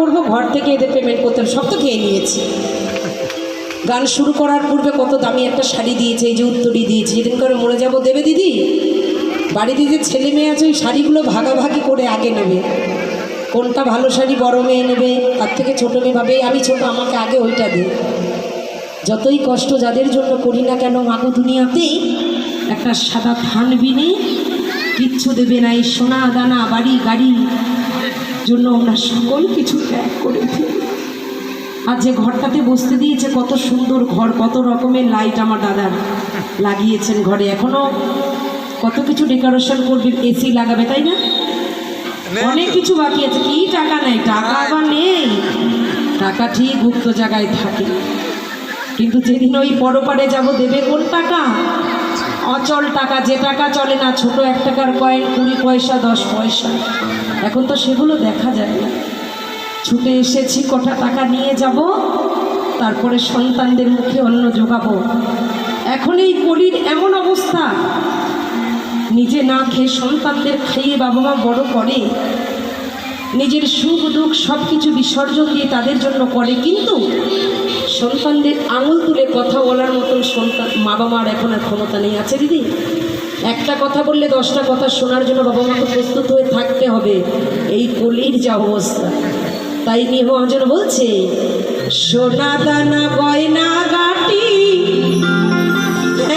করব, ঘর থেকে এদের পেমেন্ট করতে সব তো খেয়ে নিয়েছি। গান শুরু করার পূর্বে কত দামি একটা শাড়ি দিয়েছে, এই যে উত্তরী দিয়েছে, যেদিন করে মরে যাব দেবে দিদি। বাড়িতে যে ছেলে মেয়ে আছে ওই শাড়িগুলো ভাগাভাগি করে আগে নেবে, কোনটা ভালো শাড়ি বড় মেয়ে নেবে, তার থেকে ছোটো মেয়ে ভাবে আমি ছোটো, আমাকে আগে ওইটা দে। যতই কষ্ট যাদের জন্য করি না কেন মাগো, দুনিয়াতে একটা সাদা থান বিনে কিচ্ছু দেবে না। এই সোনা দানা বাড়ি গাড়ি জন্য আমরা সকল কিছু ত্যাগ করে দিই। আর যে ঘরটাতে বসতে দিয়েছে, কত সুন্দর ঘর, কত রকমের লাইট আমার দাদা লাগিয়েছেন ঘরে, এখনো কত কিছু ডেকোরেশন করবে, এসি লাগাবে, তাই না? অনেক কিছু বাকি আছে। কি টাকা নেই, টাকা আবার নেই, টাকা ঠিক গুপ্ত জায়গায় থাকে। কিন্তু যেদিন ওই পরপারে যাব দেবে কোন টাকা? অচল টাকা, যে টাকা চলে না, ছোট 1 টাকার কয়েন, 20 পয়সা 10 পয়সা, এখন তো সেগুলো দেখা যায় না। ছুটে এসেছি কটা টাকা নিয়ে যাব, তারপরে সন্তানদের মুখে অন্ন জোগাবো। এখন এই কলির এমন অবস্থা, নিজে না খেয়ে সন্তানদের খাইয়ে বাবা মা বড় করে, নিজের সুখ দুঃখ সব কিছু বিসর্জন দিয়ে তাদের জন্য করে, কিন্তু সন্তানদের আঙুল তুলে কথা বলার মতন মা বাবার এখন আর ক্ষমতা নেই। আছে দিদি? একটা কথা বললে 10টা কথা শোনার জন্য বাবা মাকে প্রস্তুত হয়ে থাকতে হবে। এই কলির যা অবস্থা, তাই নিয়ে মহাজন বলছে, সোনা দানা গয়না গাটি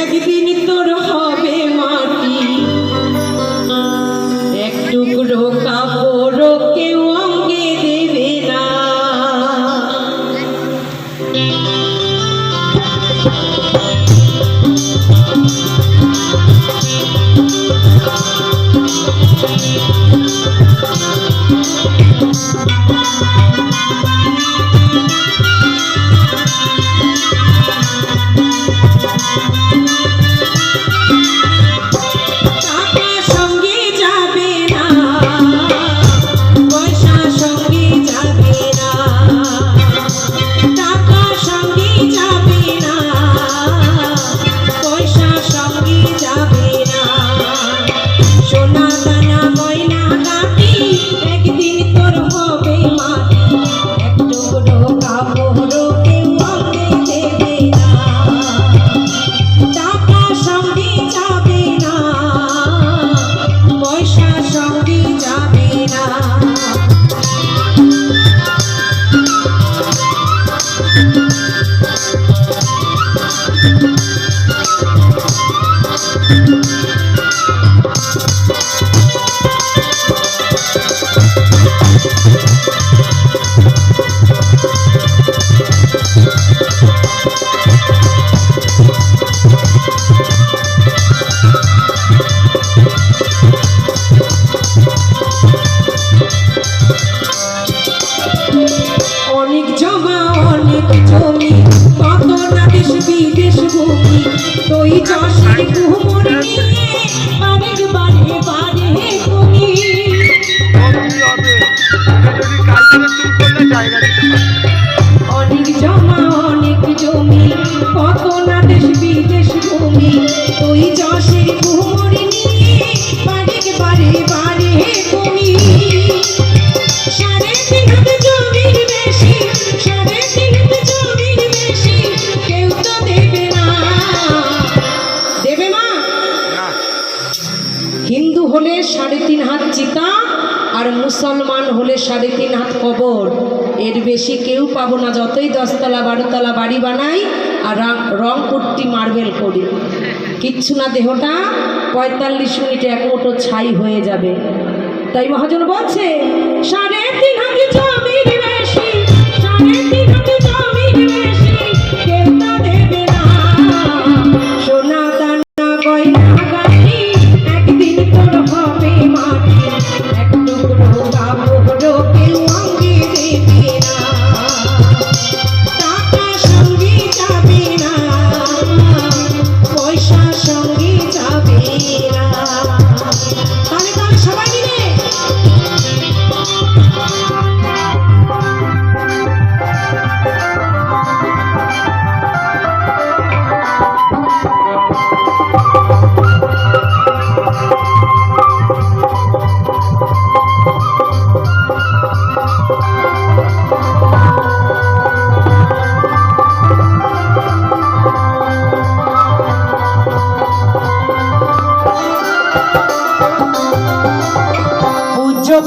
একদিন তোর হবে মাটি, এক টুকরো কাপড় কেউ অঙ্গে দেবে না। অনেক জমা অনেক জমি, কত না দেশ বিদেশ ভূমি, তুই যশের কুমোরি নিয়ে বাড়ি বাড়ি বাড়ি তুমি। 3.5 হাত জমির বেশি, 3.5 হাত জমির বেশি কেউ তো দেবে না। দেবে না? হিন্দু হলে 3.5 হাত চিতা, আর মুসলমান হলে 3.5 হাত কবর। এর বেশি কেউ পাবো না, যতই 10 তলা 12 তলা বাড়ি বানাই আর রং পুট্টি মার্বেল করি, কিচ্ছু না। দেহটা 45 মিনিটে 1 মুঠো ছাই হয়ে যাবে। তাই মহাজন বলছে 3.5 হাত জমির বেশি, 3.5 হাত জমির বেশি কেউ তো দেবে না। সোনা দানা গয়না গাটি একদিন তোর হবে মাটি, এক টুকরো কাপড় কেউ অঙ্গে দেবে না। টাকা সঙ্গে যাবে না, পয়সা সঙ্গে যাবে না। তাহলে সবাই মিলে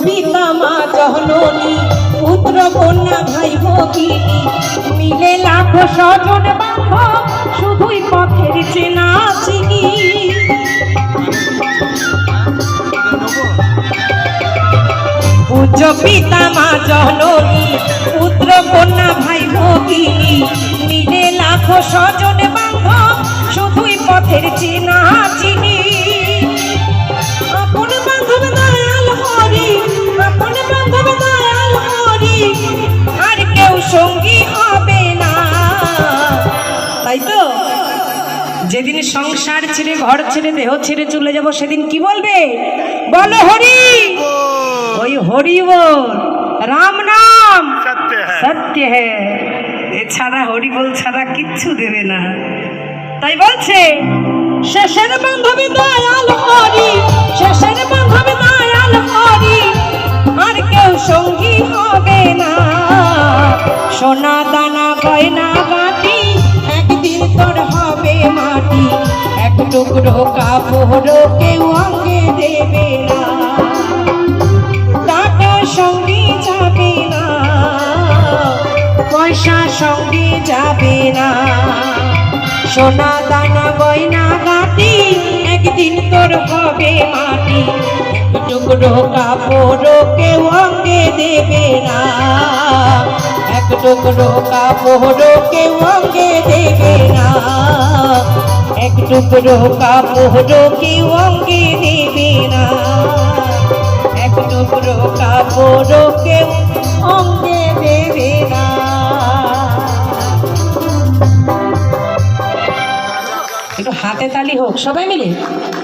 পিতা মা জননী পুত্র কন্যা ভাই ভগিনী মিলে লাখো স্বজন বান্ধব শুধুই পথের চেনা চিনি। পূজ্য পিতা মা জননী পুত্র কন্যা ভাই ভগিনী মিলে লাখো স্বজন বান্ধব শুধুই পথের চেনা চিনি। আপন বান্ধব দয়াল হরি, আপন বান্ধব দয়াল হরি, আর কেউ সঙ্গী হবে না। তাই তো যেদিন সংসার ছেড়ে ঘর ছেড়ে দেহ ছেড়ে চলে যাব সেদিন কি বলবে? বলো হরি। ওই হরি বল, রাম নাম সত্য হ্যাঁ, এছাড়া হরি বল ছাড়া কিচ্ছু দেবে না। তাই বলছে শেষের বান্ধবী দয়াল হরি, শেষের বান্ধবী দয়াল হরি, আর কেউ সঙ্গী হবে না। সোনা দানা গয়না গাটি একদিন তোর হবে মাটি, এক টুকরো কাপড় কেউ অঙ্গে দেবে না, টাকা সঙ্গে যাবে না, পয়সা সঙ্গে যাবে না। সোনা দানা গয়না গাটি একদিন তোর হবে মাটি, এক টুকরো কাপড় কেউ অঙ্গে দেবে না, এক টুকরো কাপড় কেউ অঙ্গে দেবে না, এক টুকরো কাপড় কেউ অঙ্গে দেবে না, এক টুকরো কাপড় কেউ অঙ্গে দেবে না। একটু হাতে তালি হোক সবাই মিলে।